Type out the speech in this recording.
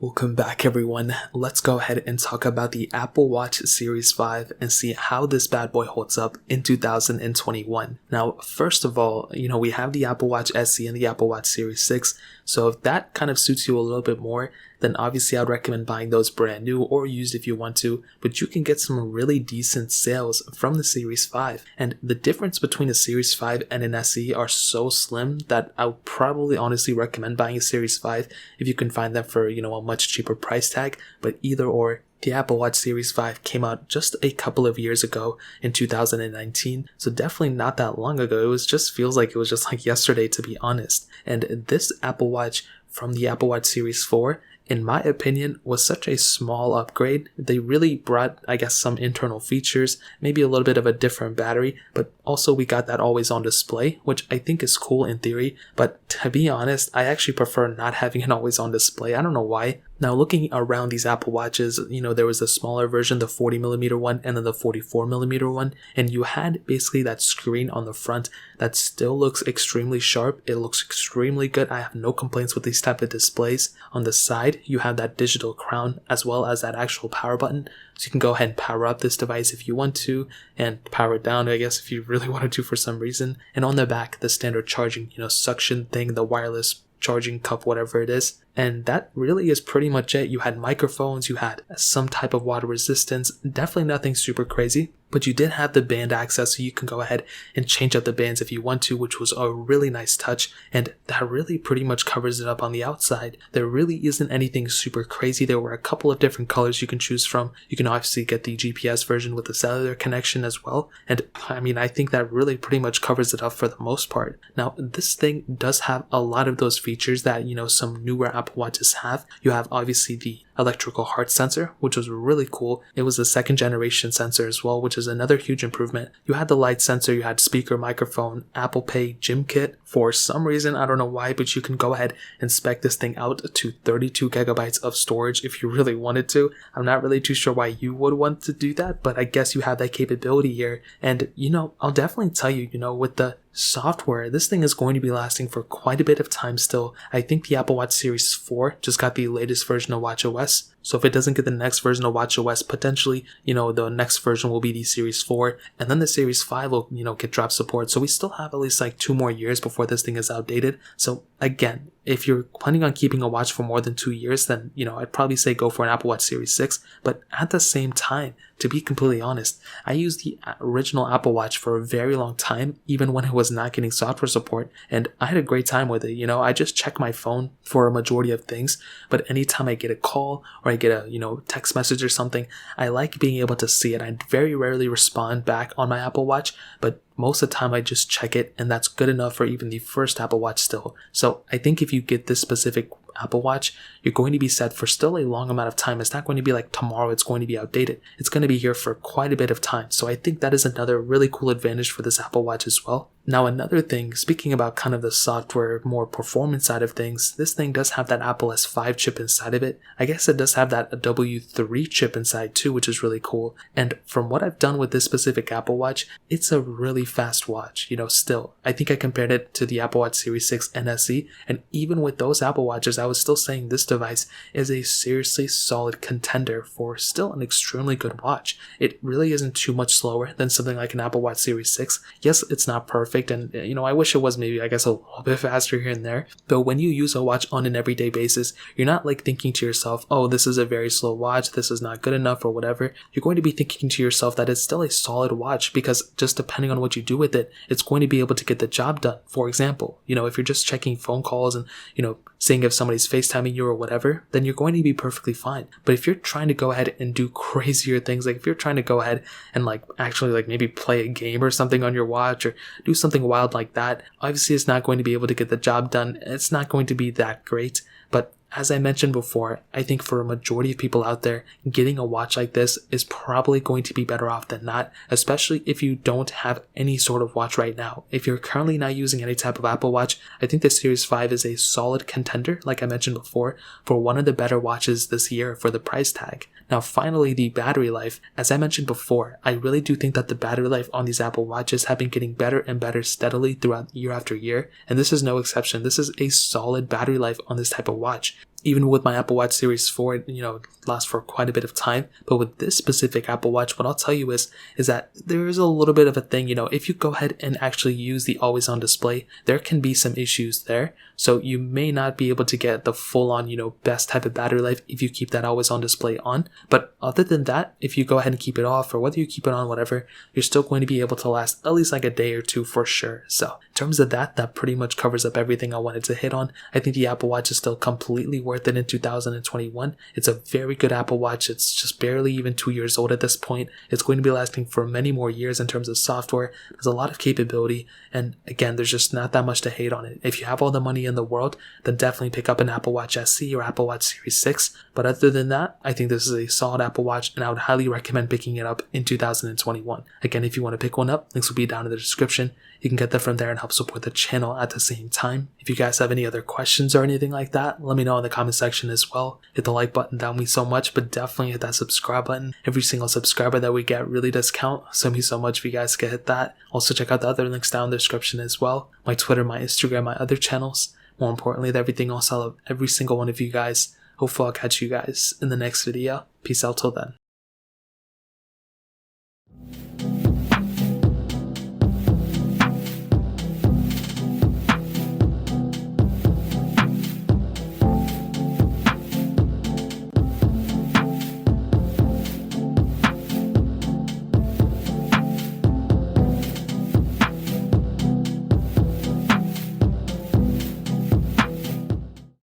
Welcome back everyone. Let's go ahead and talk about the Apple Watch Series 5 and see how this bad boy holds up in 2021. Now, first of all, we have the Apple Watch SE and the Apple Watch Series 6. So if that kind of suits you a little bit more, then obviously I'd recommend buying those brand new or used if you want to, but you can get some really decent sales from the Series 5. And the difference between a Series 5 and an SE are so slim that I would probably honestly recommend buying a Series 5 if you can find them for, a much cheaper price tag. But either or, the Apple Watch Series 5 came out just a couple of years ago in 2019, so definitely not that long ago. Feels like it was just like yesterday, to be honest. And this Apple Watch from the Apple Watch Series 4, in my opinion, was such a small upgrade. They really brought, some internal features, maybe a little bit of a different battery, but also we got that always on display, which I think is cool in theory, but to be honest, I actually prefer not having an always on display. I don't know why. Now, looking around these Apple Watches, there was the smaller version, the 40mm one, and then the 44mm one, and you had basically that screen on the front that still looks extremely sharp. It looks extremely good. I have no complaints with these type of displays. On the side, you have that digital crown as well as that actual power button, so you can go ahead and power up this device if you want to, and power it down, if you really wanted to for some reason. And on the back, the standard charging, suction thing, the wireless charging cup, whatever it is. And that really is pretty much it. You had microphones, you had some type of water resistance, definitely nothing super crazy, but you did have the band access, so you can go ahead and change up the bands if you want to, which was a really nice touch, and that really pretty much covers it up on the outside. There really isn't anything super crazy. There were a couple of different colors you can choose from. You can obviously get the GPS version with the cellular connection as well, and I think that really pretty much covers it up for the most part. Now, this thing does have a lot of those features that, some newer Apple Watches have. You have obviously the electrical heart sensor, which was really cool. It was a second generation sensor as well, which is another huge improvement. You had the light sensor, you had speaker, microphone, Apple Pay, gym kit. For some reason, I don't know why, but you can go ahead and spec this thing out to 32 gigabytes of storage if you really wanted to. I'm not really too sure why you would want to do that, but I guess you have that capability here. And, I'll definitely tell you, with the software, this thing is going to be lasting for quite a bit of time still. I think the Apple Watch Series 4 just got the latest version of watchOS. So if it doesn't get the next version of watchOS, potentially, the next version will be the Series 4, and then the Series 5 will, get drop support. So we still have at least 2 more years before this thing is outdated. So again, if you're planning on keeping a watch for more than 2 years, then, I'd probably say go for an Apple Watch Series 6. But at the same time, to be completely honest, I used the original Apple Watch for a very long time, even when it was not getting software support, and I had a great time with it. I just check my phone for a majority of things, but anytime I get a call or I get a, text message or something, I like being able to see it. I very rarely respond back on my Apple Watch, but most of the time I just check it, and that's good enough for even the first Apple Watch still. So I think if you get this specific Apple Watch, you're going to be set for still a long amount of time. It's not going to be like tomorrow it's going to be outdated. It's going to be here for quite a bit of time. So I think that is another really cool advantage for this Apple Watch as well. Now, another thing, speaking about kind of the software, more performance side of things, this thing does have that Apple S5 chip inside of it. I guess it does have that W3 chip inside too, which is really cool. And from what I've done with this specific Apple Watch, it's a really fast watch. Still, I think I compared it to the Apple Watch Series 6 and SE, and even with those Apple Watches, I was still saying this device is a seriously solid contender for still an extremely good watch. It really isn't too much slower than something like an Apple Watch Series 6. Yes, it's not perfect, and I wish it was maybe a little bit faster here and there, but when you use a watch on an everyday basis, you're not thinking to yourself, oh, this is a very slow watch, this is not good enough or whatever. You're going to be thinking to yourself that it's still a solid watch, because just depending on what you do with it, it's going to be able to get the job done. For example, if you're just checking phone calls and seeing if somebody's FaceTiming you or whatever, then you're going to be perfectly fine. But if you're trying to go ahead and do crazier things, if you're trying to go ahead and actually maybe play a game or something on your watch or do something wild like that, obviously it's not going to be able to get the job done. It's not going to be that great. But as I mentioned before, I think for a majority of people out there, getting a watch like this is probably going to be better off than not, especially if you don't have any sort of watch right now. If you're currently not using any type of Apple Watch, I think the Series 5 is a solid contender, like I mentioned before, for one of the better watches this year for the price tag. Now, finally, the battery life. As I mentioned before, I really do think that the battery life on these Apple Watches have been getting better and better steadily throughout year after year, and this is no exception. This is a solid battery life on this type of watch. Even with my Apple Watch Series 4, it lasts for quite a bit of time. But with this specific Apple Watch, what I'll tell you is that there is a little bit of a thing, if you go ahead and actually use the always on display, there can be some issues there. So you may not be able to get the full on, best type of battery life if you keep that always on display on. But other than that, if you go ahead and keep it off, or whether you keep it on, whatever, you're still going to be able to last at least like a day or two for sure. So in terms of that pretty much covers up everything I wanted to hit on. I think the Apple Watch is still completely worth it in 2021. It's a very good Apple Watch. It's just barely even 2 years old at this point. It's going to be lasting for many more years in terms of software. There's a lot of capability, and again, there's just not that much to hate on it. If you have all the money in the world, then definitely pick up an Apple Watch SE or Apple Watch Series 6. But other than that, I think this is a solid Apple Watch, and I would highly recommend picking it up in 2021. Again, if you want to pick one up, links will be down in the description. You can get that from there and help support the channel at the same time. If you guys have any other questions or anything like that, let me know in the comment section as well. Hit the like button, that would mean so much, but definitely hit that subscribe button. Every single subscriber that we get really does count, so it means so much if you guys can hit that. Also check out the other links down in the description as well. My Twitter, my Instagram, my other channels. More importantly than everything else, I love every single one of you guys. Hopefully I'll catch you guys in the next video. Peace out till then.